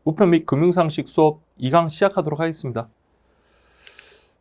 우편 및 금융상식 수업 2강 시작하도록 하겠습니다.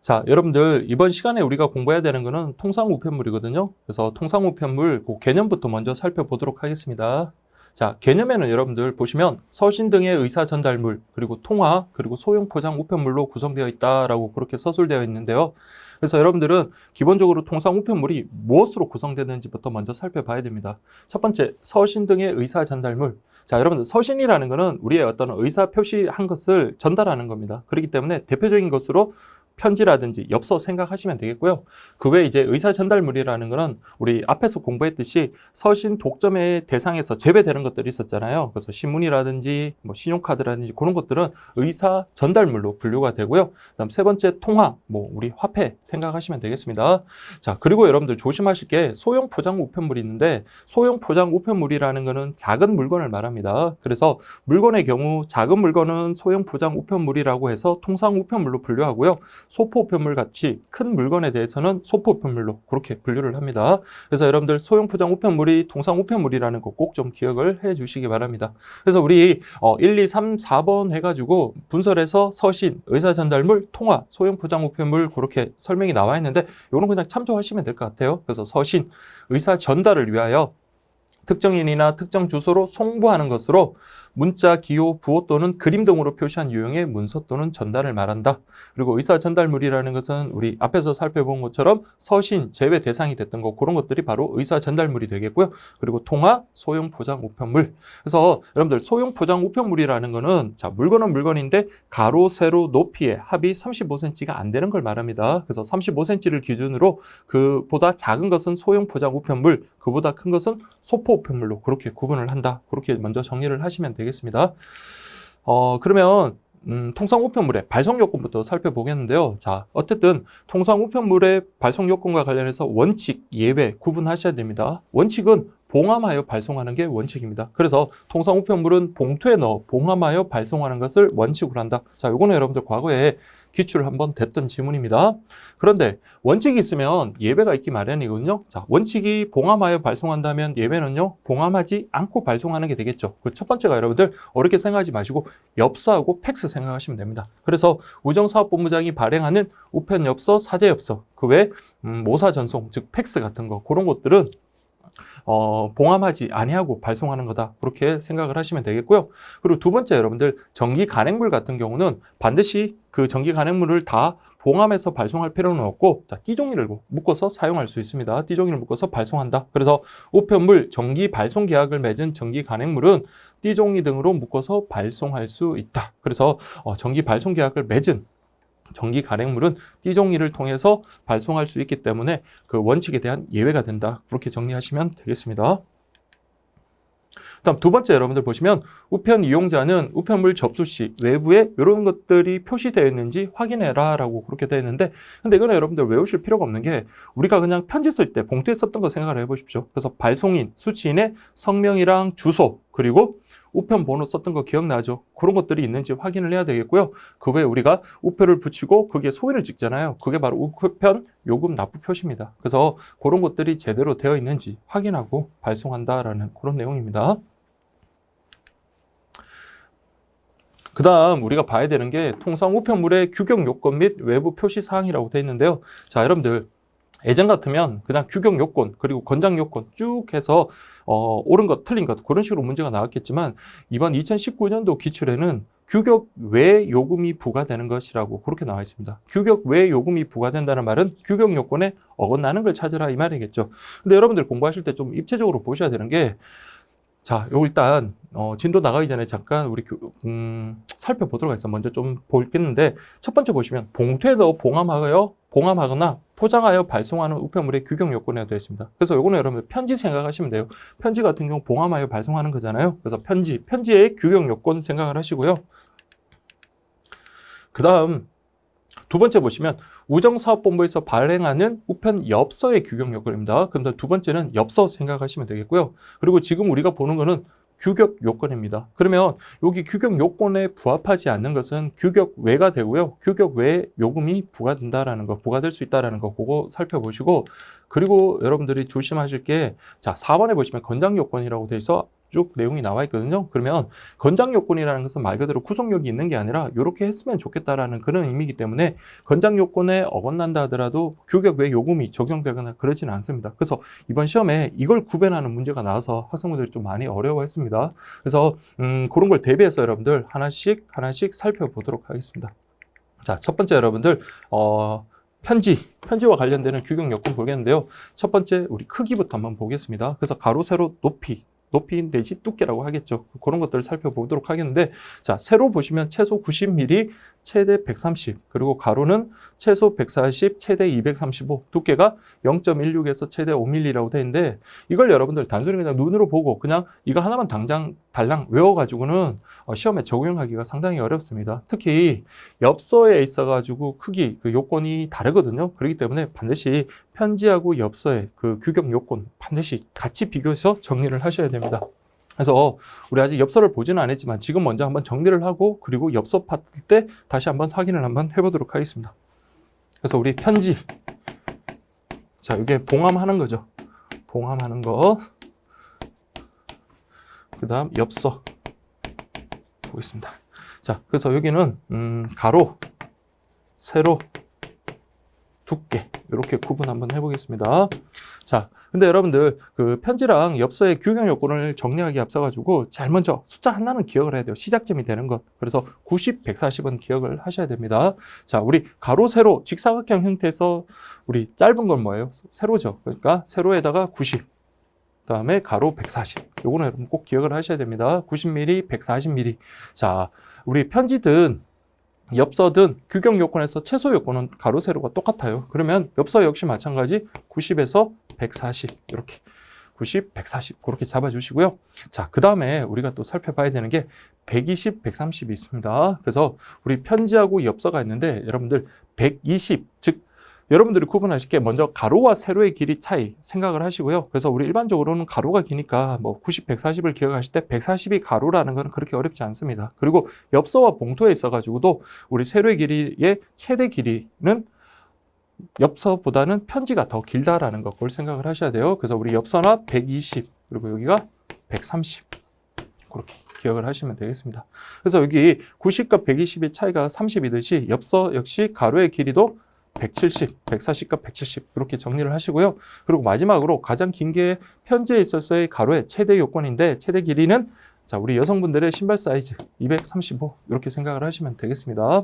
자, 여러분들 이번 시간에 우리가 공부해야 되는 거는 통상우편물이거든요. 그래서 통상우편물 그 개념부터 먼저 살펴보도록 하겠습니다. 자, 개념에는 여러분들 보시면 서신 등의 의사 전달물, 그리고 통화, 그리고 소형 포장 우편물로 구성되어 있다라고 그렇게 서술되어 있는데요. 그래서 여러분들은 기본적으로 통상 우편물이 무엇으로 구성되는지부터 먼저 살펴봐야 됩니다. 첫 번째, 서신 등의 의사 전달물. 자, 여러분들 서신이라는 것은 우리의 어떤 의사 표시한 것을 전달하는 겁니다. 그렇기 때문에 대표적인 것으로 편지라든지 엽서 생각하시면 되겠고요. 그 외에 이제 의사 전달물이라는 것은 우리 앞에서 공부했듯이 서신 독점의 대상에서 제외되는 것들이 있었잖아요. 그래서 신문이라든지 뭐 신용카드라든지 그런 것들은 의사 전달물로 분류가 되고요. 그다음 세 번째 통화, 뭐 우리 화폐 생각하시면 되겠습니다. 자, 그리고 여러분들 조심하실 게 소형 포장 우편물이 있는데 소형 포장 우편물이라는 것은 작은 물건을 말합니다. 그래서 물건의 경우 작은 물건은 소형 포장 우편물이라고 해서 통상 우편물로 분류하고요. 소포 우편물 같이 큰 물건에 대해서는 소포 우편물로 그렇게 분류를 합니다. 그래서 여러분들 소형 포장 우편물이 통상 우편물이라는 거 꼭 좀 기억을 해 주시기 바랍니다. 그래서 우리 1, 2, 3, 4번 해가지고 분설해서 서신, 의사 전달물, 통화, 소형 포장 우편물 그렇게 설명이 나와 있는데 이거는 그냥 참조하시면 될 것 같아요. 그래서 서신, 의사 전달을 위하여 특정인이나 특정 주소로 송부하는 것으로 문자, 기호, 부호 또는 그림 등으로 표시한 유형의 문서 또는 전달을 말한다. 그리고 의사 전달물이라는 것은 우리 앞에서 살펴본 것처럼 서신, 제외 대상이 됐던 거 그런 것들이 바로 의사 전달물이 되겠고요. 그리고 통화, 소형 포장 우편물. 그래서 여러분들 소형 포장 우편물이라는 거는 자, 물건은 물건인데 가로, 세로, 높이의 합이 35cm가 안 되는 걸 말합니다. 그래서 35cm를 기준으로 그보다 작은 것은 소형 포장 우편물, 그보다 큰 것은 소포 우편물로 그렇게 구분을 한다. 그렇게 먼저 정리를 하시면 되겠습니다. 그러면 통상 우편물의 발송 요건부터 살펴보겠는데요. 자, 어쨌든 통상 우편물의 발송 요건과 관련해서 원칙, 예외 구분하셔야 됩니다. 원칙은 봉함하여 발송하는 게 원칙입니다. 그래서 통상 우편물은 봉투에 넣어 봉함하여 발송하는 것을 원칙으로 한다. 자, 요거는 여러분들 과거에 기출을 한번 됐던 지문입니다. 그런데 원칙이 있으면 예외가 있기 마련이거든요. 자, 원칙이 봉함하여 발송한다면 예외는요, 봉함하지 않고 발송하는 게 되겠죠. 그 첫 번째가 여러분들 어렵게 생각하지 마시고 엽서하고 팩스 생각하시면 됩니다. 그래서 우정사업본부장이 발행하는 우편 엽서, 사제 엽서, 그 외 모사 전송, 즉 팩스 같은 거 그런 것들은 봉함하지 아니하고 발송하는 거다. 그렇게 생각을 하시면 되겠고요. 그리고 두 번째 여러분들 전기 간행물 같은 경우는 반드시 그 전기 간행물을 다 봉함해서 발송할 필요는 없고 자, 띠종이를 묶어서 사용할 수 있습니다. 띠종이를 묶어서 발송한다. 그래서 우편물, 전기 발송 계약을 맺은 전기 간행물은 띠종이 등으로 묶어서 발송할 수 있다. 그래서 전기 발송 계약을 맺은 전기 간행물은 띠종이를 통해서 발송할 수 있기 때문에 그 원칙에 대한 예외가 된다. 그렇게 정리하시면 되겠습니다. 다음 두 번째 여러분들 보시면 우편 이용자는 우편물 접수 시 외부에 이런 것들이 표시되어 있는지 확인해라 라고 그렇게 되어 있는데 근데 이거는 여러분들 외우실 필요가 없는 게 우리가 그냥 편지 쓸 때 봉투에 썼던 거 생각을 해보십시오. 그래서 발송인, 수취인의 성명이랑 주소 그리고 우편 번호 썼던 거 기억나죠? 그런 것들이 있는지 확인을 해야 되겠고요. 그 외에 우리가 우표를 붙이고 그게 소위를 찍잖아요. 그게 바로 우편 요금 납부 표시입니다. 그래서 그런 것들이 제대로 되어 있는지 확인하고 발송한다라는 그런 내용입니다. 그 다음 우리가 봐야 되는 게 통상 우편물의 규격 요건 및 외부 표시 사항이라고 되어 있는데요. 자, 여러분들 예전 같으면 그냥 규격 요건 그리고 권장 요건 쭉 해서 옳은 것 틀린 것 그런 식으로 문제가 나왔겠지만 이번 2019년도 기출에는 규격 외 요금이 부과되는 것이라고 그렇게 나와 있습니다. 규격 외 요금이 부과된다는 말은 규격 요건에 어긋나는 걸 찾으라 이 말이겠죠. 근데 여러분들 공부하실 때 좀 입체적으로 보셔야 되는 게 자, 요 일단 진도 나가기 전에 잠깐 우리 살펴보도록 하겠습니다. 먼저 좀 볼겠는데 첫 번째 보시면 봉투에 넣어 봉함하거나 포장하여 발송하는 우편물의 규격 요건에 되어 있습니다. 그래서 요거는 여러분들 편지 생각하시면 돼요. 편지 같은 경우 봉함하여 발송하는 거잖아요. 그래서 편지의 규격 요건 생각을 하시고요. 그 다음 두 번째 보시면 우정사업본부에서 발행하는 우편 엽서의 규격 요건입니다. 그럼 두 번째는 엽서 생각하시면 되겠고요. 그리고 지금 우리가 보는 거는 규격 요건입니다. 그러면 여기 규격 요건에 부합하지 않는 것은 규격 외가 되고요. 규격 외 요금이 부과된다라는 거, 부과될 수 있다라는 거 그거 살펴보시고 그리고 여러분들이 조심하실 게 자, 4번에 보시면 권장 요건이라고 돼 있어 쭉 내용이 나와 있거든요. 그러면 건장 요건이라는 것은 말 그대로 구속력이 있는 게 아니라 이렇게 했으면 좋겠다라는 그런 의미이기 때문에 건장 요건에 어긋난다 하더라도 규격 외 요금이 적용되거나 그러지는 않습니다. 그래서 이번 시험에 이걸 구별하는 문제가 나와서 학생분들이 좀 많이 어려워했습니다. 그래서 그런 걸 대비해서 여러분들 하나씩 살펴보도록 하겠습니다. 자, 첫 번째 여러분들 편지와 관련되는 규격 요건 보겠는데요. 첫 번째 우리 크기부터 한번 보겠습니다. 그래서 가로, 세로, 높이 내지 두께라고 하겠죠. 그런 것들을 살펴보도록 하겠는데, 자, 세로 보시면 최소 90mm, 최대 130, 그리고 가로는 최소 140, 최대 235, 두께가 0.16에서 최대 5mm라고 되어 있는데, 이걸 여러분들 단순히 그냥 눈으로 보고 그냥 이거 하나만 달랑 외워가지고는 시험에 적용하기가 상당히 어렵습니다. 특히 엽서에 있어가지고 크기, 그 요건이 다르거든요. 그렇기 때문에 반드시 편지하고 엽서의 그 규격 요건 반드시 같이 비교해서 정리를 하셔야 됩니다. 그래서 우리 아직 엽서를 보지는 않았지만 지금 먼저 한번 정리를 하고 그리고 엽서 파트 때 다시 한번 확인을 한번 해보도록 하겠습니다. 그래서 우리 편지, 자, 이게 봉함하는 거죠. 봉함하는 거. 그 다음 엽서 보겠습니다. 자, 그래서 여기는 가로, 세로, 두께 이렇게 구분 한번 해보겠습니다. 자, 근데 여러분들 그 편지랑 엽서의 규격 요건을 정리하기 앞서가지고 잘 먼저 숫자 하나는 기억을 해야 돼요. 시작점이 되는 것. 그래서 90, 140은 기억을 하셔야 됩니다. 자, 우리 가로, 세로, 직사각형 형태에서 우리 짧은 건 뭐예요? 세로죠. 그러니까 세로에다가 90. 그다음에 가로 140. 요거는 여러분 꼭 기억을 하셔야 됩니다. 90mm, 140mm. 자, 우리 편지든 엽서든 규격 요건에서 최소 요건은 가로, 세로가 똑같아요. 그러면 엽서 역시 마찬가지 90에서 140 이렇게 90, 140 그렇게 잡아주시고요. 자, 그 다음에 우리가 또 살펴봐야 되는 게 120, 130이 있습니다. 그래서 우리 편지하고 엽서가 있는데 여러분들 120, 즉 여러분들이 구분하실 게 먼저 가로와 세로의 길이 차이 생각을 하시고요. 그래서 우리 일반적으로는 가로가 기니까 뭐 90, 140을 기억하실 때 140이 가로라는 건 그렇게 어렵지 않습니다. 그리고 엽서와 봉투에 있어가지고도 우리 세로의 길이의 최대 길이는 엽서보다는 편지가 더 길다라는 것, 그걸 생각을 하셔야 돼요. 그래서 우리 엽서나 120, 그리고 여기가 130. 그렇게 기억을 하시면 되겠습니다. 그래서 여기 90과 120의 차이가 30이듯이 엽서 역시 가로의 길이도 170, 140과 170 이렇게 정리를 하시고요. 그리고 마지막으로 가장 긴 게 편지에 있어서의 가로의 최대 요건인데 최대 길이는 자, 우리 여성분들의 신발 사이즈 235 이렇게 생각을 하시면 되겠습니다.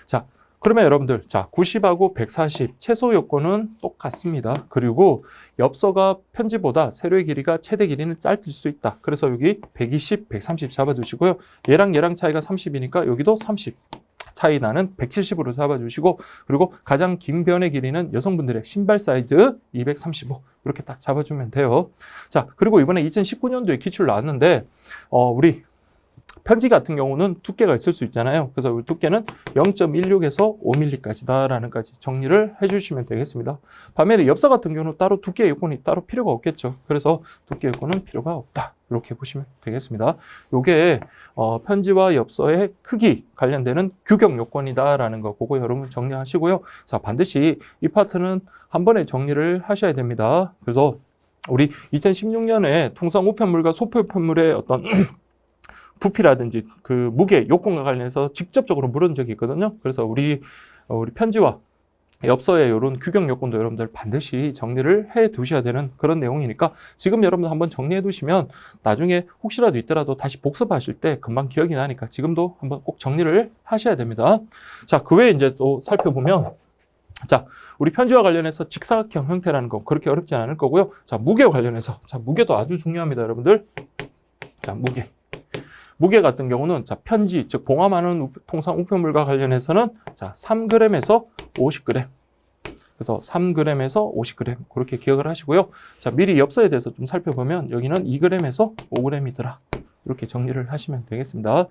자, 그러면 여러분들 자 90하고 140 최소 요건은 똑같습니다. 그리고 엽서가 편지보다 세로의 길이가 최대 길이는 짧을 수 있다. 그래서 여기 120, 130 잡아주시고요. 얘랑 차이가 30이니까 여기도 30 차이 나는 170으로 잡아주시고 그리고 가장 긴 변의 길이는 여성분들의 신발 사이즈 235 이렇게 딱 잡아주면 돼요. 자, 그리고 이번에 2019년도에 기출 나왔는데 우리 편지 같은 경우는 두께가 있을 수 있잖아요. 그래서 우리 두께는 0.16에서 5mm까지다라는까지 정리를 해주시면 되겠습니다. 반면에 엽서 같은 경우는 따로 두께 요건이 따로 필요가 없겠죠. 그래서 두께 요건은 필요가 없다. 이렇게 보시면 되겠습니다. 요게 편지와 엽서의 크기 관련되는 규격 요건이다라는 거 그거 여러분 정리하시고요. 자, 반드시 이 파트는 한 번에 정리를 하셔야 됩니다. 그래서 우리 2016년에 통상 우편물과 소표편물의 어떤 부피라든지 그 무게 요건과 관련해서 직접적으로 물은 적이 있거든요. 그래서 우리 편지와 엽서의 이런 규격 요건도 여러분들 반드시 정리를 해 두셔야 되는 그런 내용이니까 지금 여러분들 한번 정리해 두시면 나중에 혹시라도 있더라도 다시 복습하실 때 금방 기억이 나니까 지금도 한번 꼭 정리를 하셔야 됩니다. 자, 그 외에 이제 또 살펴보면 자, 우리 편지와 관련해서 직사각형 형태라는 거 그렇게 어렵지 않을 거고요. 자, 무게와 관련해서 자, 무게도 아주 중요합니다, 여러분들. 자, 무게 같은 경우는 자, 편지, 즉 봉함하는 통상 우편물과 관련해서는 자, 3g에서 50g. 그래서 3g에서 50g 그렇게 기억을 하시고요. 자, 미리 엽서에 대해서 좀 살펴보면 여기는 2g에서 5g이더라. 이렇게 정리를 하시면 되겠습니다.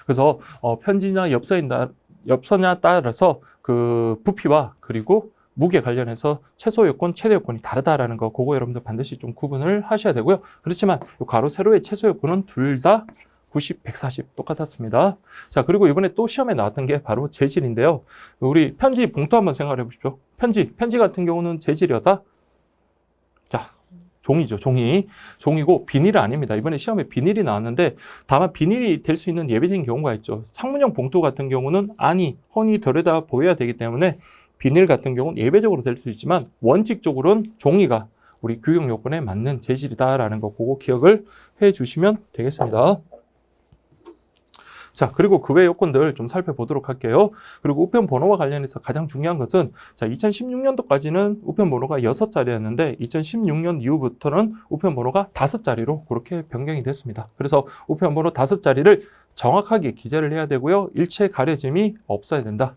그래서 편지나 엽서냐 따라서 그 부피와 그리고 무게 관련해서 최소 요건, 최대 요건이 다르다라는 거 그거 여러분들 반드시 좀 구분을 하셔야 되고요. 그렇지만 요 가로, 세로의 최소 요건은 둘 다 90, 140 똑같았습니다. 자, 그리고 이번에 또 시험에 나왔던 게 바로 재질인데요. 우리 편지 봉투 한번 생각해 보십시오. 편지 같은 경우는 재질이 어다? 자, 종이죠, 종이. 종이고 비닐은 아닙니다. 이번에 시험에 비닐이 나왔는데 다만 비닐이 될 수 있는 예외적인 경우가 있죠. 창문형 봉투 같은 경우는 안이 훤히 들여다 보여야 되기 때문에 비닐 같은 경우는 예외적으로 될 수 있지만 원칙적으로는 종이가 우리 규격 요건에 맞는 재질이다라는 거 그거 기억을 해 주시면 되겠습니다. 자, 그리고 그 외 요건들 좀 살펴보도록 할게요. 그리고 우편 번호와 관련해서 가장 중요한 것은 자, 2016년도까지는 우편 번호가 6자리였는데 2016년 이후부터는 우편 번호가 5자리로 그렇게 변경이 됐습니다. 그래서 우편 번호 5자리를 정확하게 기재를 해야 되고요. 일체 가려짐이 없어야 된다.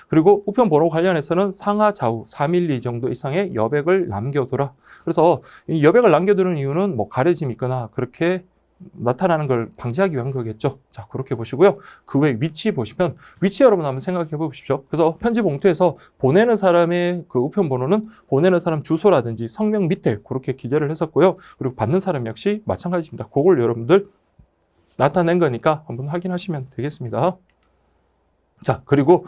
그리고 우편 번호 관련해서는 상하 좌우 4mm 정도 이상의 여백을 남겨두라. 그래서 이 여백을 남겨두는 이유는 뭐 가려짐이 있거나 그렇게 나타나는 걸 방지하기 위한 거겠죠. 자, 그렇게 보시고요. 그 외 위치 보시면 위치 여러분 한번 생각해 보십시오. 그래서 편지 봉투에서 보내는 사람의 그 우편 번호는 보내는 사람 주소라든지 성명 밑에 그렇게 기재를 했었고요. 그리고 받는 사람 역시 마찬가지입니다. 그걸 여러분들 나타낸 거니까 한번 확인하시면 되겠습니다. 자, 그리고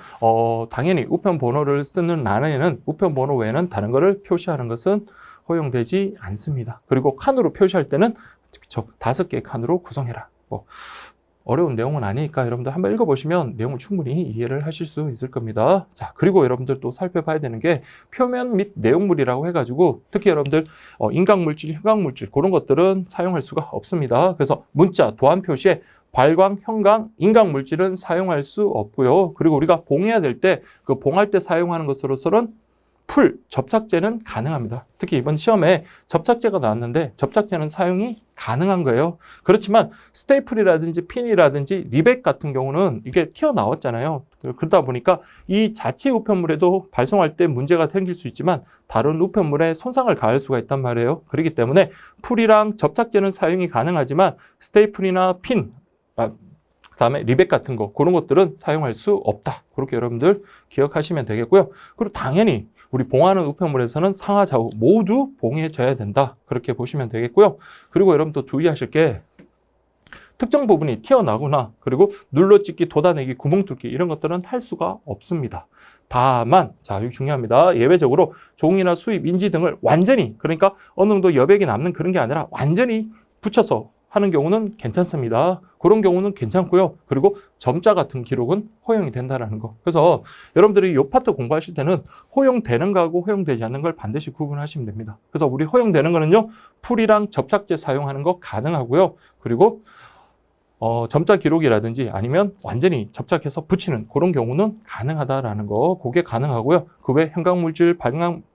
당연히 우편 번호를 쓰는 란에는 우편 번호 외에는 다른 거를 표시하는 것은 허용되지 않습니다. 그리고 칸으로 표시할 때는 5개의 칸으로 구성해라. 뭐 어려운 내용은 아니니까 여러분들 한번 읽어보시면 내용을 충분히 이해를 하실 수 있을 겁니다. 자, 그리고 여러분들 또 살펴봐야 되는 게 표면 및 내용물이라고 해가지고 특히 여러분들 인강물질, 형광물질 그런 것들은 사용할 수가 없습니다. 그래서 문자, 도안 표시에 발광, 형광, 인강물질은 사용할 수 없고요. 그리고 우리가 봉해야 될 때 그 봉할 때 사용하는 것으로서는 풀, 접착제는 가능합니다. 특히 이번 시험에 접착제가 나왔는데 접착제는 사용이 가능한 거예요. 그렇지만 스테이플이라든지 핀이라든지 리벳 같은 경우는 이게 튀어나왔잖아요. 그러다 보니까 이 자체 우편물에도 발송할 때 문제가 생길 수 있지만 다른 우편물에 손상을 가할 수가 있단 말이에요. 그렇기 때문에 풀이랑 접착제는 사용이 가능하지만 스테이플이나 핀, 그다음에 리벳 같은 거 그런 것들은 사용할 수 없다. 그렇게 여러분들 기억하시면 되겠고요. 그리고 당연히 우리 봉하는 우편물에서는 상하 좌우 모두 봉해져야 된다. 그렇게 보시면 되겠고요. 그리고 여러분 또 주의하실 게 특정 부분이 튀어나오거나 그리고 눌러찍기, 돋아내기, 구멍 뚫기 이런 것들은 할 수가 없습니다. 다만 자, 이거 중요합니다. 예외적으로 종이나 수입, 인지 등을 완전히 그러니까 어느 정도 여백이 남는 그런 게 아니라 완전히 붙여서 하는 경우는 괜찮습니다. 그런 경우는 괜찮고요. 그리고 점자 같은 기록은 허용이 된다는 거. 그래서 여러분들이 이 파트 공부하실 때는 허용되는 거하고 허용되지 않는 걸 반드시 구분하시면 됩니다. 그래서 우리 허용되는 거는요. 풀이랑 접착제 사용하는 거 가능하고요. 그리고 점자 기록이라든지 아니면 완전히 접착해서 붙이는 그런 경우는 가능하다라는 거, 그게 가능하고요. 그 외 형광물질,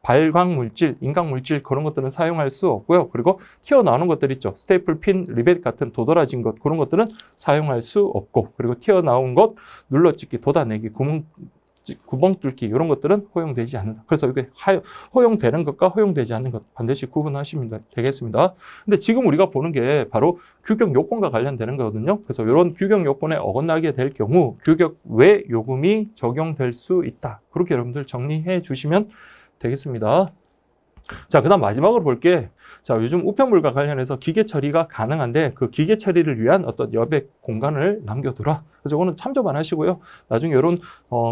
발광물질, 인광물질 그런 것들은 사용할 수 없고요. 그리고 튀어나오는 것들 있죠. 스테이플, 핀, 리벳 같은 도드라진 것 그런 것들은 사용할 수 없고 그리고 튀어나온 것, 눌러찍기, 돋아내기, 구멍 뚫기 이런 것들은 허용되지 않는다. 그래서 이게 허용되는 것과 허용되지 않는 것 반드시 구분하시면 되겠습니다. 근데 지금 우리가 보는 게 바로 규격 요건과 관련되는 거거든요. 그래서 이런 규격 요건에 어긋나게 될 경우 규격 외 요금이 적용될 수 있다. 그렇게 여러분들 정리해 주시면 되겠습니다. 자, 그다음 마지막으로 볼게. 자, 요즘 우편물과 관련해서 기계 처리가 가능한데 그 기계 처리를 위한 어떤 여백 공간을 남겨두라. 그래서 이거는 참조만 하시고요. 나중에 이런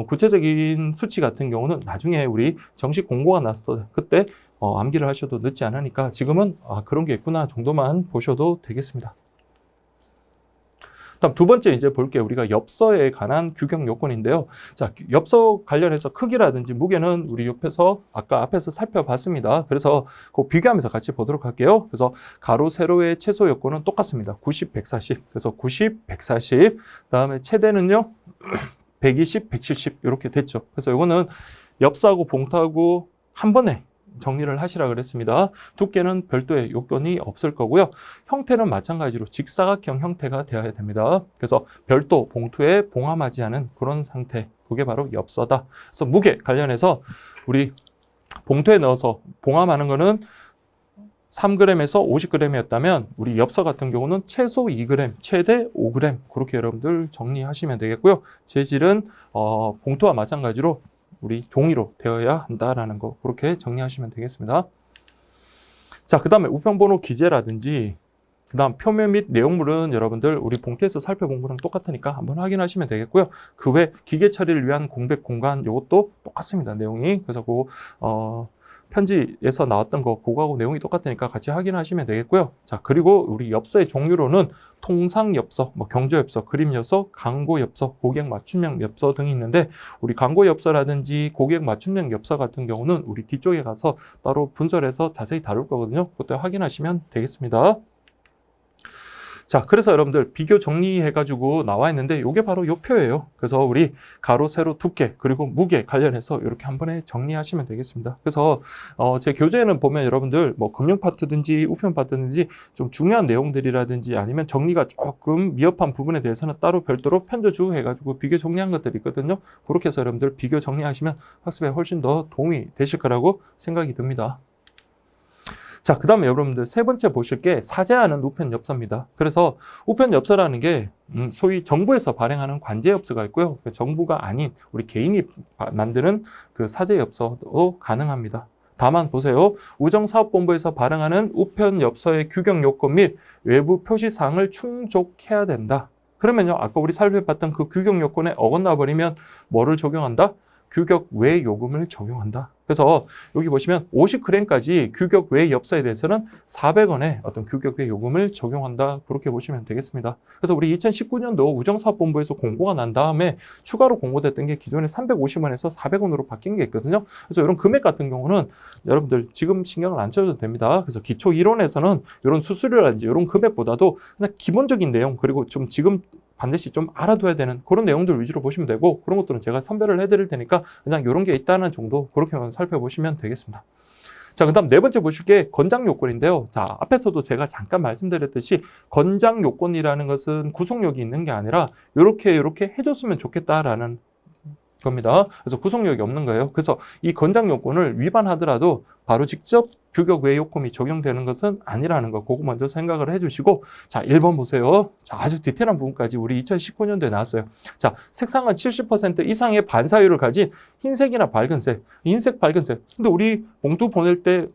구체적인 수치 같은 경우는 나중에 우리 정식 공고가 났을 때 그때 암기를 하셔도 늦지 않으니까 지금은 그런 게 있구나 정도만 보셔도 되겠습니다. 다음 두 번째 이제 볼게요. 우리가 엽서에 관한 규격 요건인데요. 자, 엽서 관련해서 크기라든지 무게는 우리 옆에서 아까 앞에서 살펴봤습니다. 그래서 그 비교하면서 같이 보도록 할게요. 그래서 가로, 세로의 최소 요건은 똑같습니다. 90, 140. 그래서 90, 140. 그다음에 최대는요. 120, 170 이렇게 됐죠. 그래서 이거는 엽서하고 봉투하고 한 번에 정리를 하시라 그랬습니다. 두께는 별도의 요건이 없을 거고요. 형태는 마찬가지로 직사각형 형태가 되어야 됩니다. 그래서 별도 봉투에 봉함하지 않은 그런 상태, 그게 바로 엽서다. 그래서 무게 관련해서 우리 봉투에 넣어서 봉함하는 거는 3g에서 50g이었다면 우리 엽서 같은 경우는 최소 2g, 최대 5g 그렇게 여러분들 정리하시면 되겠고요. 재질은 봉투와 마찬가지로 우리 종이로 되어야 한다라는 거 그렇게 정리하시면 되겠습니다. 자, 그 다음에 우편번호 기재라든지 그 다음 표면 및 내용물은 여러분들 우리 봉투에서 살펴본 거랑 똑같으니까 한번 확인하시면 되겠고요. 그 외 기계 처리를 위한 공백 공간 이것도 똑같습니다. 내용이. 그래서 편지에서 나왔던 거 그거하고 내용이 똑같으니까 같이 확인하시면 되겠고요. 자, 그리고 우리 엽서의 종류로는 통상엽서, 뭐 경조엽서, 그림엽서, 광고엽서, 고객 맞춤형 엽서 등이 있는데 우리 광고엽서라든지 고객 맞춤형 엽서 같은 경우는 우리 뒤쪽에 가서 따로 분설해서 자세히 다룰 거거든요. 그때 확인하시면 되겠습니다. 자, 그래서 여러분들 비교 정리해가지고 나와 있는데 이게 바로 요 표예요. 그래서 우리 가로, 세로, 두께, 그리고 무게 관련해서 이렇게 한 번에 정리하시면 되겠습니다. 그래서 제 교재에는 보면 여러분들 뭐 금융 파트든지 우편 파트든지 좀 중요한 내용들이라든지 아니면 정리가 조금 미흡한 부분에 대해서는 따로 별도로 편저주 해가지고 비교 정리한 것들이 있거든요. 그렇게 해서 여러분들 비교 정리하시면 학습에 훨씬 더 도움이 되실 거라고 생각이 듭니다. 자, 그 다음에 여러분들 세 번째 보실 게 사제하는 우편 엽서입니다. 그래서 우편 엽서라는 게 소위 정부에서 발행하는 관제 엽서가 있고요. 정부가 아닌 우리 개인이 만드는 그 사제 엽서도 가능합니다. 다만 보세요. 우정사업본부에서 발행하는 우편 엽서의 규격 요건 및 외부 표시사항을 충족해야 된다. 그러면요, 아까 우리 살펴봤던 그 규격 요건에 어긋나 버리면 뭐를 적용한다? 규격 외 요금을 적용한다. 그래서 여기 보시면 50g까지 규격 외 엽서에 대해서는 400원의 어떤 규격 외 요금을 적용한다. 그렇게 보시면 되겠습니다. 그래서 우리 2019년도 우정사업본부에서 공고가 난 다음에 추가로 공고됐던 게 기존에 350원에서 400원으로 바뀐 게 있거든요. 그래서 이런 금액 같은 경우는 여러분들 지금 신경을 안 써도 됩니다. 그래서 기초 이론에서는 이런 수수료라든지 이런 금액보다도 그냥 기본적인 내용 그리고 좀 지금 반드시 좀 알아둬야 되는 그런 내용들 위주로 보시면 되고 그런 것들은 제가 선별을 해드릴 테니까 그냥 이런 게 있다는 정도 그렇게만 살펴보시면 되겠습니다. 자, 그 다음 네 번째 보실 게 건장 요건인데요. 자, 앞에서도 제가 잠깐 말씀드렸듯이 건장 요건이라는 것은 구속력이 있는 게 아니라 이렇게 해줬으면 좋겠다라는 겁니다. 그래서 구속력이 없는 거예요. 그래서 이 건장 요건을 위반하더라도 바로 직접 규격 외 요금이 적용되는 것은 아니라는 거 그거 먼저 생각을 해주시고 자 1번 보세요. 자, 아주 디테일한 부분까지 우리 2019년도에 나왔어요. 자, 색상은 70% 이상의 반사율을 가진 흰색이나 밝은색, 흰색, 밝은색. 근데 우리 봉투 보낼 때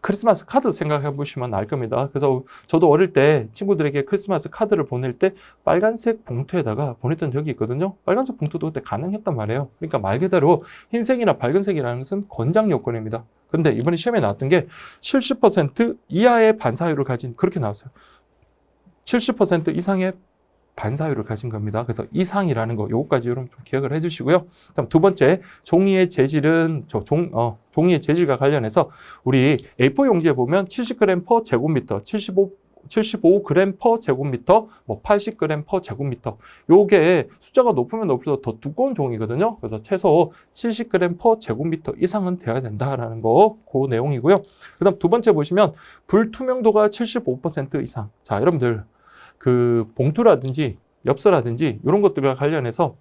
크리스마스 카드 생각해 보시면 알 겁니다. 그래서 저도 어릴 때 친구들에게 크리스마스 카드를 보낼 때 빨간색 봉투에다가 보냈던 적이 있거든요. 빨간색 봉투도 그때 가능했단 말이에요. 그러니까 말 그대로 흰색이나 밝은색이라는 것은 권장 요건입니다. 근데 이번에 시험에 나왔던 게 70% 이하의 반사율을 가진 그렇게 나왔어요. 70% 이상의 반사율을 가진 겁니다. 그래서 이상이라는 거 요거까지 여러분 좀 기억을 해주시고요. 그다음 두 번째 종이의 재질은 종이의 재질과 관련해서 우리 A4 용지에 보면 70g per 제곱미터, 75g per 제곱미터, 뭐 80g per 제곱미터. 요게 숫자가 높으면 높을수록 더 두꺼운 종이거든요. 그래서 최소 70g per 제곱미터 이상은 돼야 된다라는 거, 그 내용이고요. 그다음 두 번째 보시면 불투명도가 75% 이상. 자, 여러분들 그 봉투라든지 엽서라든지 이런 것들과 관련해서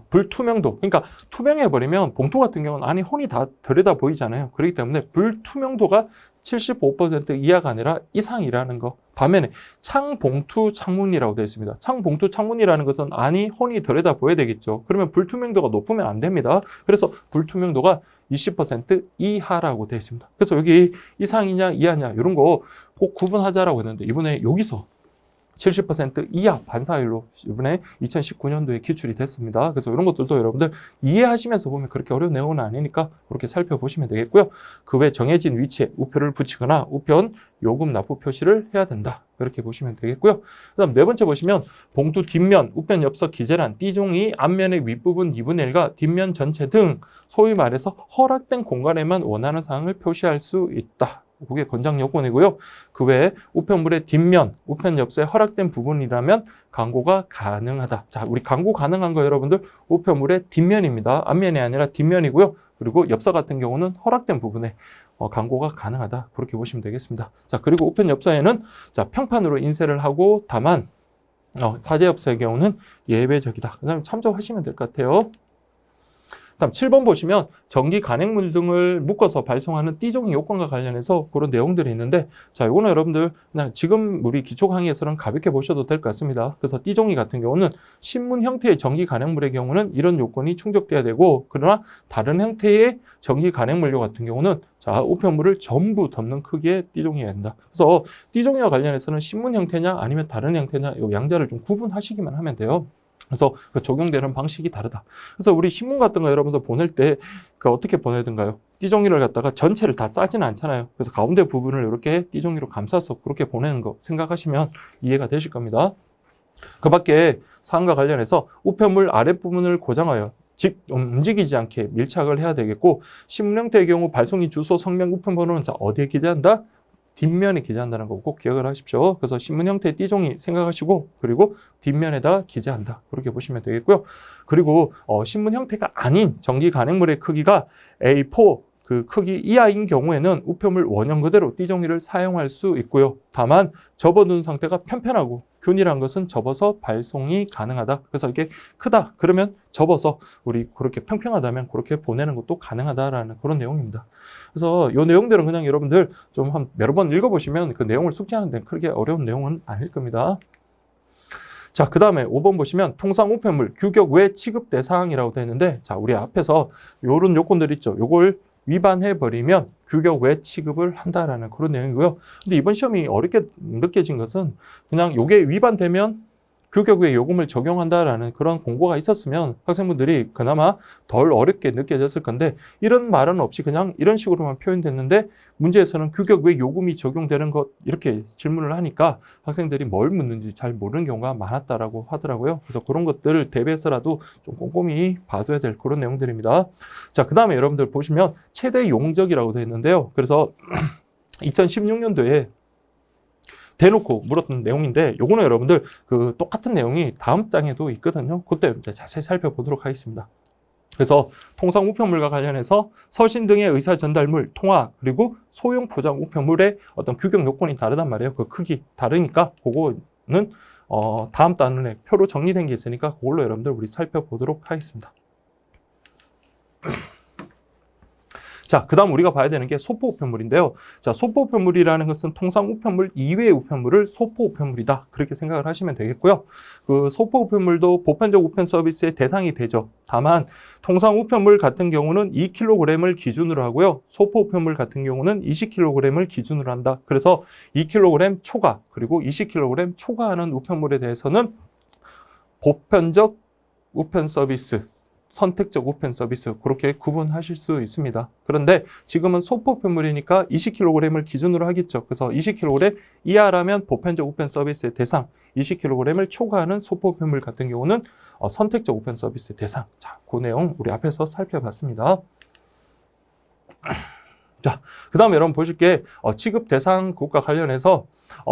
불투명도, 그러니까 투명해버리면 봉투 같은 경우는 안에 혼이 다 들여다 보이잖아요. 그렇기 때문에 불투명도가 75% 이하가 아니라 이상이라는 거. 반면에 창봉투 창문이라고 되어 있습니다. 창봉투 창문이라는 것은 안이 혼이 들여다 보여야 되겠죠. 그러면 불투명도가 높으면 안 됩니다. 그래서 불투명도가 20% 이하라고 되어 있습니다. 그래서 여기 이상이냐 이하냐 이런 거 꼭 구분하자라고 했는데 이번에 여기서 70% 이하 반사율로 이번에 2019년도에 기출이 됐습니다. 그래서 이런 것들도 여러분들 이해하시면서 보면 그렇게 어려운 내용은 아니니까 그렇게 살펴보시면 되겠고요. 그 외 정해진 위치에 우표를 붙이거나 우편 요금 납부 표시를 해야 된다. 그렇게 보시면 되겠고요. 그다음 네 번째 보시면 봉투 뒷면, 우편 엽서 기재란, 띠종이 앞면의 윗부분 2분의 1과 뒷면 전체 등 소위 말해서 허락된 공간에만 원하는 사항을 표시할 수 있다. 그게 권장 요건이고요. 그 외에 우편물의 뒷면, 우편 엽서에 허락된 부분이라면 광고가 가능하다. 자, 우리 광고 가능한 거 여러분들 우편물의 뒷면입니다. 앞면이 아니라 뒷면이고요. 그리고 엽서 같은 경우는 허락된 부분에 광고가 가능하다. 그렇게 보시면 되겠습니다. 자, 그리고 우편 엽서에는 자, 평판으로 인쇄를 하고 다만 사제 엽서의 경우는 예외적이다. 그다음에 참조하시면 될 것 같아요. 다음 7번 보시면 전기 간행물 등을 묶어서 발송하는 띠종이 요건과 관련해서 그런 내용들이 있는데 자, 이거는 여러분들 그냥 지금 우리 기초 강의에서는 가볍게 보셔도 될 것 같습니다. 그래서 띠종이 같은 경우는 신문 형태의 전기 간행물의 경우는 이런 요건이 충족돼야 되고 그러나 다른 형태의 전기 간행물류 같은 경우는 자, 우편물을 전부 덮는 크기의 띠종이어야 된다. 그래서 띠종이와 관련해서는 신문 형태냐 아니면 다른 형태냐 이 양자를 좀 구분하시기만 하면 돼요. 그래서 그 적용되는 방식이 다르다. 그래서 우리 신문 같은 거 여러분들 보낼 때 그 어떻게 보내든가요? 띠종이를 갖다가 전체를 다 싸지는 않잖아요. 그래서 가운데 부분을 이렇게 띠종이로 감싸서 그렇게 보내는 거 생각하시면 이해가 되실 겁니다. 그 밖에 사항과 관련해서 우편물 아랫부분을 고정하여 즉 움직이지 않게 밀착을 해야 되겠고, 신문 형태의 경우 발송인 주소, 성명, 우편번호는 자 어디에 기재한다? 뒷면에 기재한다는 거 꼭 기억을 하십시오. 그래서 신문 형태의 띠종이 생각하시고, 그리고 뒷면에다 기재한다. 그렇게 보시면 되겠고요. 그리고 신문 형태가 아닌 정기 간행물의 크기가 A4 그 크기 이하인 경우에는 우편물 원형 그대로 띠종이를 사용할 수 있고요. 다만 접어둔 상태가 편편하고 균일한 것은 접어서 발송이 가능하다. 그래서 이게 크다 그러면 접어서 우리 그렇게 평평하다면 그렇게 보내는 것도 가능하다라는 그런 내용입니다. 그래서 이 내용들은 그냥 여러분들 좀 한 여러 번 읽어보시면 그 내용을 숙지하는 데는 크게 어려운 내용은 아닐 겁니다. 자, 그 다음에 5번 보시면 통상 우편물 규격 외 취급 대상이라고 되어 있는데, 자, 우리 앞에서 요런 요건들 있죠. 요걸 위반해버리면 규격 외 취급을 한다라는 그런 내용이고요. 근데 이번 시험이 어렵게 느껴진 것은 그냥 요게 위반되면 규격 외 요금을 적용한다라는 그런 공고가 있었으면 학생분들이 그나마 덜 어렵게 느껴졌을 건데, 이런 말은 없이 그냥 이런 식으로만 표현됐는데 문제에서는 규격 외 요금이 적용되는 것 이렇게 질문을 하니까 학생들이 뭘 묻는지 잘 모르는 경우가 많았다라고 하더라고요. 그래서 그런 것들을 대비해서라도 좀 꼼꼼히 봐둬야 될 그런 내용들입니다. 자, 그 다음에 여러분들 보시면 최대 용적이라고 되어 있는데요. 그래서 2016년도에 대놓고 물었던 내용인데, 요거는 여러분들 그 똑같은 내용이 다음 장에도 있거든요. 그때 이제 자세히 살펴보도록 하겠습니다. 그래서 통상 우편물과 관련해서 서신 등의 의사 전달물, 통화, 그리고 소형 포장 우편물의 어떤 규격 요건이 다르단 말이에요. 그 크기 다르니까 그거는 다음 단원에 표로 정리된 게 있으니까 그걸로 여러분들 우리 살펴보도록 하겠습니다. 자, 그 다음 우리가 봐야 되는 게 소포 우편물인데요. 자, 소포 우편물이라는 것은 통상 우편물 이외의 우편물을 소포 우편물이다. 그렇게 생각을 하시면 되겠고요. 그 소포 우편물도 보편적 우편 서비스의 대상이 되죠. 다만 통상 우편물 같은 경우는 2kg을 기준으로 하고요. 소포 우편물 같은 경우는 20kg을 기준으로 한다. 그래서 2kg 초과 그리고 20kg 초과하는 우편물에 대해서는 보편적 우편 서비스, 선택적 우편 서비스 그렇게 구분하실 수 있습니다. 그런데 지금은 소포 우편물이니까 20kg을 기준으로 하겠죠. 그래서 20kg 이하라면 보편적 우편 서비스의 대상, 20kg을 초과하는 소포 우편물 같은 경우는 선택적 우편 서비스의 대상. 자, 그 내용 우리 앞에서 살펴봤습니다. 자, 그 다음에 여러분 보실 게 취급 대상국과 관련해서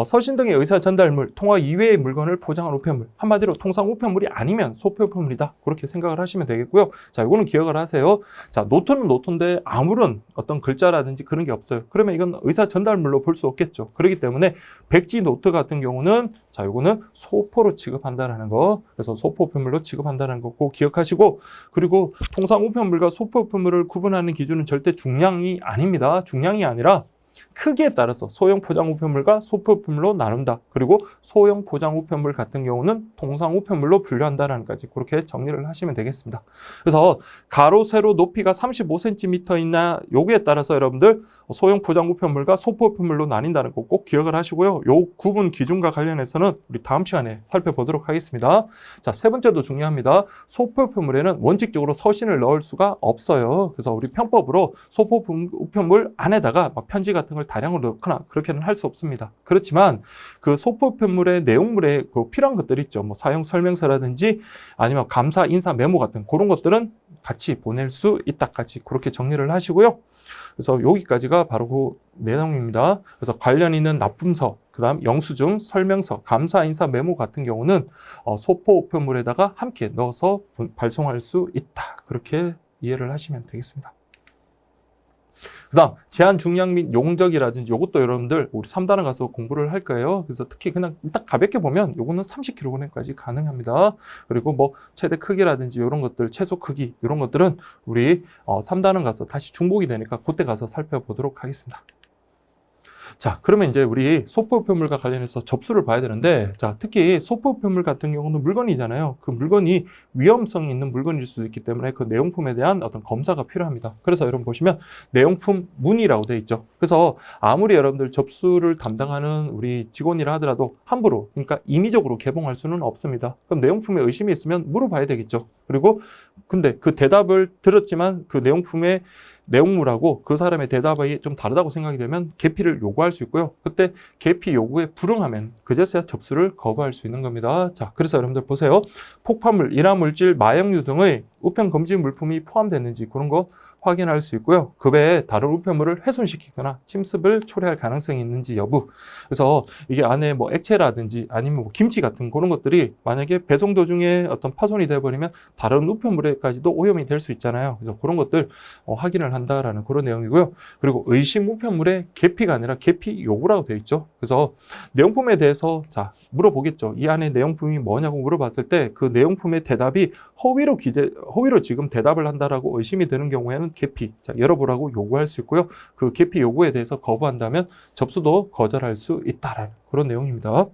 서신 등의 의사 전달물, 통화 이외의 물건을 포장한 우편물, 한마디로 통상 우편물이 아니면 소포 우편물이다. 그렇게 생각을 하시면 되겠고요. 자, 이거는 기억을 하세요. 자, 노트는 노트인데 아무런 어떤 글자라든지 그런 게 없어요. 그러면 이건 의사 전달물로 볼 수 없겠죠. 그렇기 때문에 백지 노트 같은 경우는 자, 이거는 소포로 취급한다라는 거. 그래서 소포 우편물로 취급한다는 거 꼭 기억하시고, 그리고 통상 우편물과 소포 우편물을 구분하는 기준은 절대 중량이 아닙니다. 중량이 아니라 크기에 따라서 소형 포장 우편물과 소포 우편물로 나눈다. 그리고 소형 포장 우편물 같은 경우는 통상 우편물로 분류한다라는 까지 그렇게 정리를 하시면 되겠습니다. 그래서 가로 세로 높이가 35cm 있나 요기에 따라서 여러분들 소형 포장 우편물과 소포 우편물로 나뉜다는 거 꼭 기억을 하시고요. 요 구분 기준과 관련해서는 우리 다음 시간에 살펴보도록 하겠습니다. 자, 세 번째도 중요합니다. 소포 우편물에는 원칙적으로 서신을 넣을 수가 없어요. 그래서 우리 편법으로 소포 우편물 안에다가 막 편지 같은 걸 다량으로 넣거나 그렇게는 할 수 없습니다. 그렇지만 그 소포 우편물의 내용물에 그 필요한 것들이 있죠. 뭐 사용 설명서라든지 아니면 감사 인사 메모 같은 그런 것들은 같이 보낼 수 있다까지 그렇게 정리를 하시고요. 그래서 여기까지가 바로 그 내용입니다. 그래서 관련 있는 납품서, 그다음 영수증, 설명서, 감사 인사 메모 같은 경우는 소포 우편물에다가 함께 넣어서 발송할 수 있다. 그렇게 이해를 하시면 되겠습니다. 그 다음 제한 중량 및 용적이라든지 요것도 여러분들 우리 3단원 가서 공부를 할 거예요. 그래서 특히 그냥 딱 가볍게 보면 요거는 30kg까지 가능합니다. 그리고 뭐 최대 크기라든지 이런 것들, 최소 크기 이런 것들은 우리 3단원 가서 다시 중복이 되니까 그때 가서 살펴보도록 하겠습니다. 자, 그러면 이제 우리 소포 우편물과 관련해서 접수를 봐야 되는데, 자, 특히 소포 우편물 같은 경우는 물건이잖아요. 그 물건이 위험성이 있는 물건일 수도 있기 때문에 그 내용품에 대한 어떤 검사가 필요합니다. 그래서 여러분 보시면 내용품 문의라고 되어 있죠. 그래서 아무리 여러분들 접수를 담당하는 우리 직원이라 하더라도 함부로, 그러니까 임의적으로 개봉할 수는 없습니다. 그럼 내용품에 의심이 있으면 물어봐야 되겠죠. 그리고 근데 그 대답을 들었지만 그 내용품에 내용물하고 그 사람의 대답이 좀 다르다고 생각이 되면 계피를 요구할 수 있고요. 그때 계피 요구에 불응하면 그제서야 접수를 거부할 수 있는 겁니다. 자, 그래서 여러분들 보세요. 폭발물, 인화물질, 마약류 등의 우편 금지 물품이 포함됐는지 그런 거 확인할 수 있고요. 그 외에 다른 우편물을 훼손시키거나 침습을 초래할 가능성이 있는지 여부. 그래서 이게 안에 뭐 액체라든지 아니면 뭐 김치 같은 그런 것들이 만약에 배송 도중에 어떤 파손이 되어버리면 다른 우편물에까지도 오염이 될 수 있잖아요. 그래서 그런 것들 확인을 한다라는 그런 내용이고요. 그리고 의심 우편물에 계피가 아니라 계피 요구라고 되어 있죠. 그래서 내용품에 대해서 자 물어보겠죠. 이 안에 내용품이 뭐냐고 물어봤을 때 그 내용품의 대답이 허위로 지금 대답을 한다라고 의심이 드는 경우에는 계피, 자, 열어보라고 요구할 수 있고요. 그 계피 요구에 대해서 거부한다면 접수도 거절할 수 있다라는 그런 내용입니다.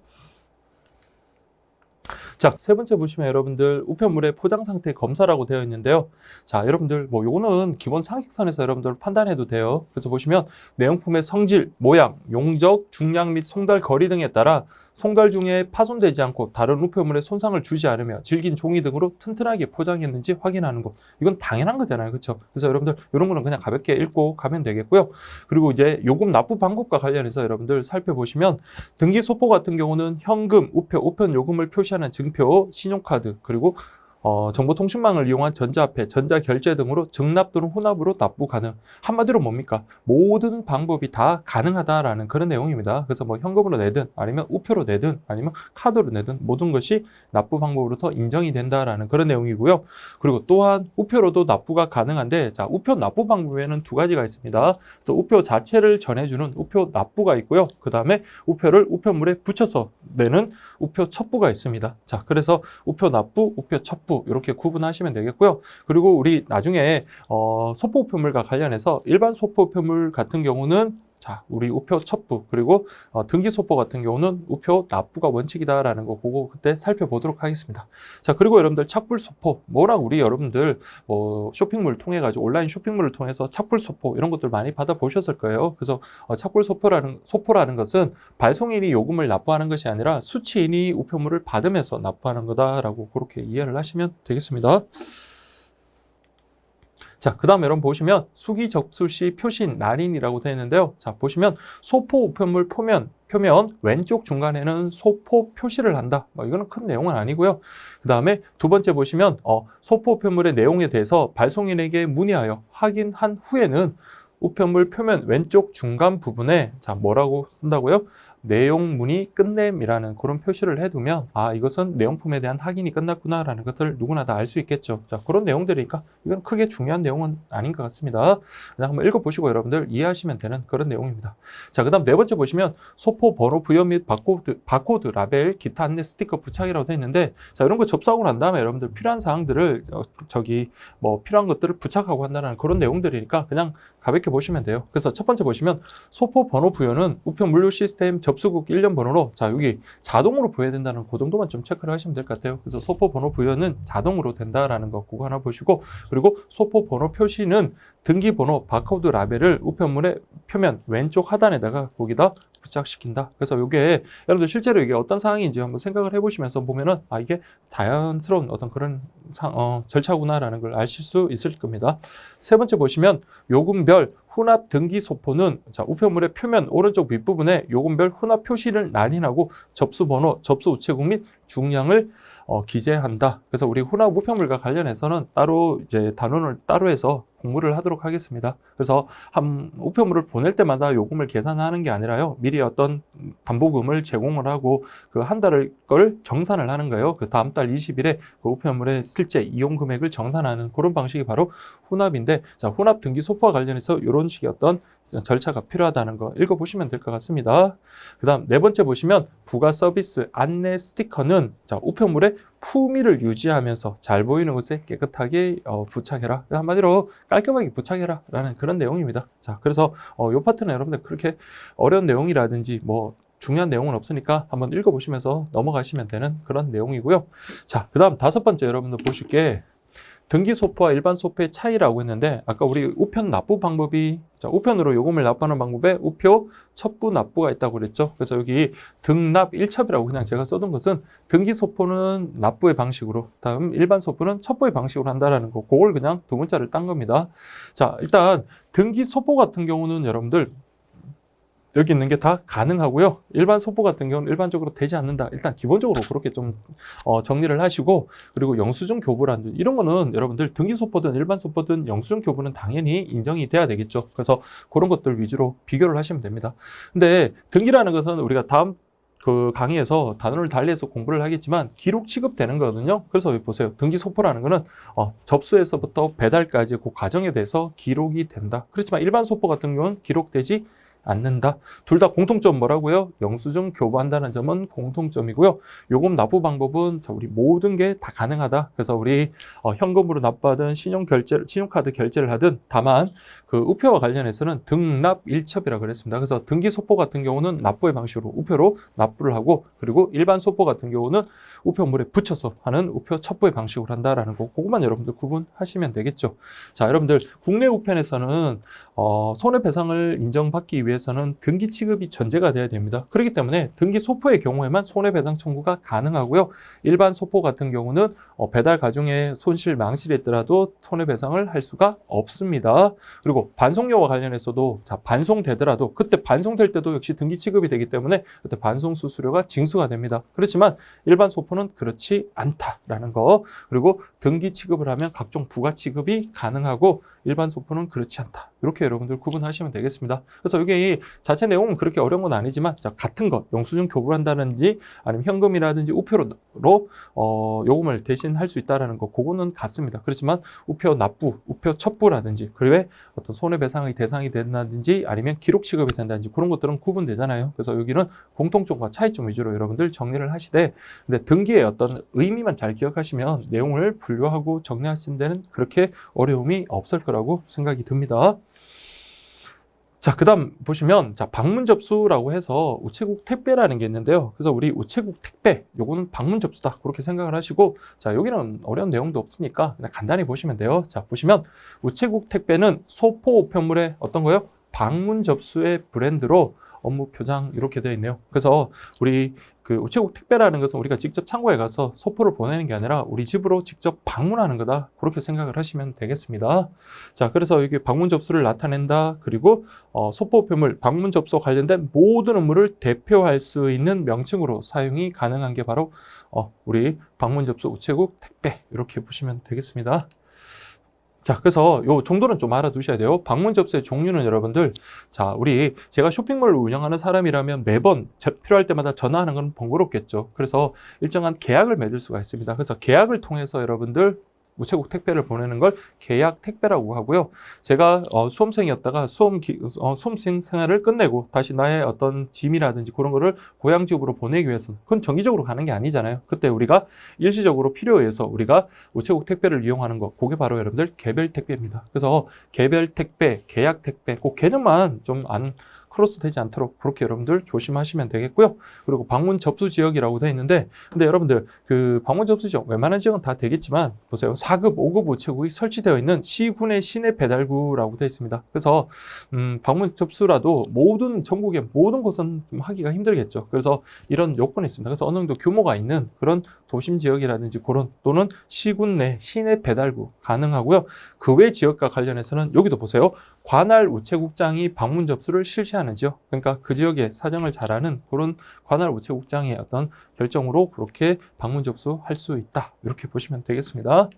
자, 세 번째 보시면 여러분들 우편물의 포장 상태 검사라고 되어 있는데요. 자, 여러분들 뭐 요거는 기본 상식선에서 여러분들 판단해도 돼요. 그래서 보시면 내용품의 성질, 모양, 용적, 중량 및 송달 거리 등에 따라 송달 중에 파손되지 않고 다른 우편물에 손상을 주지 않으며 질긴 종이 등으로 튼튼하게 포장했는지 확인하는 것. 이건 당연한 거잖아요. 그렇죠? 그래서 여러분들 이런 거는 그냥 가볍게 읽고 가면 되겠고요. 그리고 이제 요금 납부 방법과 관련해서 여러분들 살펴보시면 등기 소포 같은 경우는 현금, 우표, 우편 요금을 표시하는 증표, 신용카드, 그리고 정보통신망을 이용한 전자화폐, 전자결제 등으로 증납 또는 후납으로 납부 가능. 한마디로 뭡니까? 모든 방법이 다 가능하다라는 그런 내용입니다. 그래서 뭐 현금으로 내든 아니면 우표로 내든 아니면 카드로 내든 모든 것이 납부 방법으로서 인정이 된다라는 그런 내용이고요. 그리고 또한 우표로도 납부가 가능한데 자, 우표 납부 방법에는 두 가지가 있습니다. 또 우표 자체를 전해주는 우표 납부가 있고요. 그 다음에 우표를 우편물에 붙여서 내는 우표 첩부가 있습니다. 자, 그래서 우표 납부, 우표 첩부 이렇게 구분하시면 되겠고요. 그리고 우리 나중에 소포 우편물과 관련해서 일반 소포 우편물 같은 경우는 자, 우리 우표 첩부 그리고 등기 소포 같은 경우는 우표 납부가 원칙이다라는 거 보고 그때 살펴보도록 하겠습니다. 자, 그리고 여러분들 착불 소포 뭐라고 우리 여러분들 쇼핑몰 통해 가지고 온라인 쇼핑몰을 통해서 착불 소포 이런 것들 많이 받아 보셨을 거예요. 그래서 착불 소포라는 것은 발송인이 요금을 납부하는 것이 아니라 수취인이 우편물을 받으면서 납부하는 거다라고 그렇게 이해를 하시면 되겠습니다. 자, 그 다음에 여러분 보시면 수기 접수 시 표신 난인이라고 되어 있는데요. 자, 보시면 소포 우편물 표면 왼쪽 중간에는 소포 표시를 한다. 이거는 큰 내용은 아니고요. 그 다음에 두 번째 보시면 소포 우편물의 내용에 대해서 발송인에게 문의하여 확인한 후에는 우편물 표면 왼쪽 중간 부분에 자, 뭐라고 쓴다고요? 내용 문의 끝냄이라는 그런 표시를 해두면 아 이것은 내용품에 대한 확인이 끝났구나라는 것을 누구나 다 알 수 있겠죠. 자, 그런 내용들이니까 이건 크게 중요한 내용은 아닌 것 같습니다. 그냥 한번 읽어보시고 여러분들 이해하시면 되는 그런 내용입니다. 자, 그 다음 네 번째 보시면 소포 번호 부여 및 바코드, 라벨, 기타 안내 스티커 부착이라고 되어 있는데 자, 이런 거 접수하고 난 다음에 여러분들 필요한 사항들을 필요한 것들을 부착하고 한다는 그런 내용들이니까 그냥 가볍게 보시면 돼요. 그래서 첫 번째 보시면 소포 번호 부여는 우편 물류 시스템 접수국 1년 번호로 자 여기 자동으로 부여된다는 그 정도만 좀 체크를 하시면 될 것 같아요. 그래서 소포 번호 부여는 자동으로 된다라는 거 그거 하나 보시고 그리고 소포 번호 표시는 등기 번호 바코드 라벨을 우편물의 표면 왼쪽 하단에다가 거기다 부착시킨다. 그래서 이게 여러분들 실제로 이게 어떤 상황인지 한번 생각을 해보시면서 보면은 아 이게 자연스러운 어떤 그런 절차구나라는 걸 아실 수 있을 겁니다. 세 번째 보시면 요금별 혼합 등기 소포는 자 우편물의 표면 오른쪽 윗부분에 요금별 혼합 표시를 난인하고 접수 번호, 접수 우체국 및 중량을 기재한다. 그래서 우리 혼합 우편물과 관련해서는 따로 이제 단원을 따로 해서 공부를 하도록 하겠습니다. 그래서 한 우편물을 보낼 때마다 요금을 계산하는 게 아니라요. 미리 어떤 담보금을 제공을 하고 그 한 달을 걸 정산을 하는 거예요. 그 다음 달 20일에 그 우편물의 실제 이용 금액을 정산하는 그런 방식이 바로 혼합인데 자, 혼합 등기 소포와 관련해서 이런 식의 어떤 절차가 필요하다는 거 읽어보시면 될 것 같습니다. 그 다음 네 번째 보시면 부가 서비스 안내 스티커는 자 우편물의 품위를 유지하면서 잘 보이는 곳에 깨끗하게 부착해라. 한마디로 깔끔하게 부착해라 라는 그런 내용입니다. 자, 그래서 이 파트는 여러분들 그렇게 어려운 내용이라든지 뭐 중요한 내용은 없으니까 한번 읽어보시면서 넘어가시면 되는 그런 내용이고요. 자, 그 다음 다섯 번째 여러분들 보실 게 등기 소포와 일반 소포의 차이라고 했는데 아까 우리 우편 납부 방법이 우편으로 요금을 납부하는 방법에 우표, 첩부, 납부가 있다고 그랬죠. 그래서 여기 등납 1첩이라고 그냥 제가 써둔 것은 등기 소포는 납부의 방식으로, 다음 일반 소포는 첩부의 방식으로 한다라는 거, 그걸 그냥 두 문자를 딴 겁니다. 자, 일단 등기 소포 같은 경우는 여러분들 여기 있는 게 다 가능하고요. 일반 소포 같은 경우는 일반적으로 되지 않는다. 일단 기본적으로 그렇게 좀 정리를 하시고, 그리고 영수증 교부란 이런 거는 여러분들 등기 소포든 일반 소포든 영수증 교부는 당연히 인정이 돼야 되겠죠. 그래서 그런 것들 위주로 비교를 하시면 됩니다. 근데 등기라는 것은 우리가 다음 그 강의에서 단어를 달리해서 공부를 하겠지만 기록 취급되는 거거든요. 그래서 보세요. 등기 소포라는 거는 접수에서부터 배달까지 그 과정에 대해서 기록이 된다. 그렇지만 일반 소포 같은 경우는 기록되지 않는다. 둘 다 공통점 뭐라고요? 영수증 교부한다는 점은 공통점이고요. 요금 납부 방법은 우리 모든 게 다 가능하다. 그래서 우리 현금으로 납부하든 신용카드 결제를 하든, 다만 그 우표와 관련해서는 등납 1첩이라고 그랬습니다. 그래서 등기 소포 같은 경우는 납부의 방식으로 우표로 납부를 하고, 그리고 일반 소포 같은 경우는 우표물에 붙여서 하는 우표 첩부의 방식으로 한다라는 거, 그것만 여러분들 구분하시면 되겠죠. 자, 여러분들 국내 우편에서는 손해배상을 인정받기 위해서는 등기 취급이 전제가 돼야 됩니다. 그렇기 때문에 등기 소포의 경우에만 손해배상 청구가 가능하고요. 일반 소포 같은 경우는 배달 과정에 손실, 망실이 있더라도 손해배상을 할 수가 없습니다. 그리고 반송료와 관련해서도 반송되더라도 그때 반송될 때도 역시 등기 취급이 되기 때문에 그때 반송 수수료가 징수가 됩니다. 그렇지만 일반 소포는 그렇지 않다라는 거, 그리고 등기 취급을 하면 각종 부가 취급이 가능하고 일반 소포는 그렇지 않다. 이렇게 여러분들 구분하시면 되겠습니다. 그래서 여기 자체 내용은 그렇게 어려운 건 아니지만 같은 것, 영수증 교부를 한다든지 아니면 현금이라든지 우표로 요금을 대신 할 수 있다는 거, 그거는 같습니다. 그렇지만 우표 납부, 우표 첩부라든지, 그리고 어떤 손해배상의 대상이 된다든지 아니면 기록 취급이 된다든지 그런 것들은 구분되잖아요. 그래서 여기는 공통점과 차이점 위주로 여러분들 정리를 하시되, 근데 등기의 어떤 의미만 잘 기억하시면 내용을 분류하고 정리하시는 데는 그렇게 어려움이 없을 거라고 생각이 듭니다. 자, 그 다음 보시면, 방문 접수라고 해서 우체국 택배라는 게 있는데요. 그래서 우리 우체국 택배, 요거는 방문 접수다. 그렇게 생각을 하시고, 자, 여기는 어려운 내용도 없으니까 그냥 간단히 보시면 돼요. 자, 보시면 우체국 택배는 소포 우편물의 어떤 거요? 방문 접수의 브랜드로 업무 표장 이렇게 되어 있네요. 그래서 우리 그 우체국 택배라는 것은 우리가 직접 창고에 가서 소포를 보내는 게 아니라 우리 집으로 직접 방문하는 거다. 그렇게 생각을 하시면 되겠습니다. 자, 그래서 여기 방문 접수를 나타낸다. 그리고 소포 우편물 방문 접수와 관련된 모든 업무를 대표할 수 있는 명칭으로 사용이 가능한 게 바로 우리 방문 접수 우체국 택배, 이렇게 보시면 되겠습니다. 자, 그래서 요 정도는 좀 알아두셔야 돼요. 방문 접수의 종류는 여러분들, 제가 쇼핑몰을 운영하는 사람이라면 매번 필요할 때마다 전화하는 건 번거롭겠죠. 그래서 일정한 계약을 맺을 수가 있습니다. 그래서 계약을 통해서 여러분들 우체국 택배를 보내는 걸 계약 택배라고 하고요. 제가 수험생이었다가 수험생 생활을 끝내고 다시 나의 어떤 짐이라든지 그런 거를 고향 집으로 보내기 위해서, 그건 정기적으로 가는 게 아니잖아요. 그때 우리가 일시적으로 필요에 의해서 우리가 우체국 택배를 이용하는 거, 그게 바로 여러분들 개별 택배입니다. 그래서 개별 택배, 계약 택배, 그 개념만 좀 안 크로스 되지 않도록 그렇게 여러분들 조심하시면 되겠고요. 그리고 방문 접수 지역이라고 되어 있는데, 근데 여러분들 그 방문 접수 지역, 웬만한 지역은 다 되겠지만 보세요. 4급, 5급 우체국이 설치되어 있는 시군의 시내 배달구라고 되어 있습니다. 그래서 방문 접수라도 전국의 모든 곳은 좀 하기가 힘들겠죠. 그래서 이런 요건이 있습니다. 그래서 어느 정도 규모가 있는 그런 도심 지역이라든지 그런, 또는 시군 내 시내 배달구 가능하고요. 그 외 지역과 관련해서는 여기도 보세요. 관할 우체국장이 방문 접수를 실시하는지요. 그러니까 그 지역의 사정을 잘 아는 그런 관할 우체국장의 어떤 결정으로 그렇게 방문 접수할 수 있다. 이렇게 보시면 되겠습니다.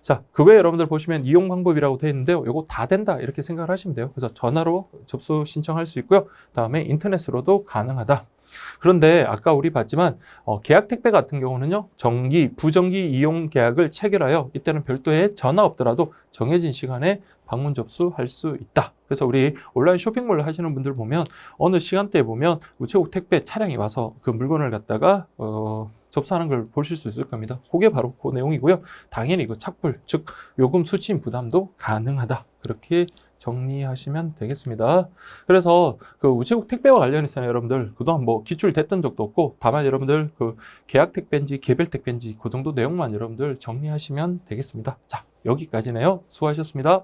자, 그 외에 여러분들 보시면 이용 방법이라고 되어 있는데요. 이거 다 된다. 이렇게 생각을 하시면 돼요. 그래서 전화로 접수 신청할 수 있고요. 다음에 인터넷으로도 가능하다. 그런데 아까 우리 봤지만 계약 택배 같은 경우는요, 정기, 부정기 이용 계약을 체결하여 이때는 별도의 전화 없더라도 정해진 시간에 방문 접수할 수 있다. 그래서 우리 온라인 쇼핑몰 하시는 분들 보면 어느 시간대에 보면 우체국 택배 차량이 와서 그 물건을 갖다가 접수하는 걸 보실 수 있을 겁니다. 그게 바로 그 내용이고요. 당연히 그 착불, 즉 요금 수취인 부담도 가능하다. 그렇게 정리하시면 되겠습니다. 그래서 그 우체국 택배와 관련해서는 여러분들 그동안 뭐 기출됐던 적도 없고, 다만 여러분들 그 계약 택배인지 개별 택배인지 그 정도 내용만 여러분들 정리하시면 되겠습니다. 자, 여기까지네요. 수고하셨습니다.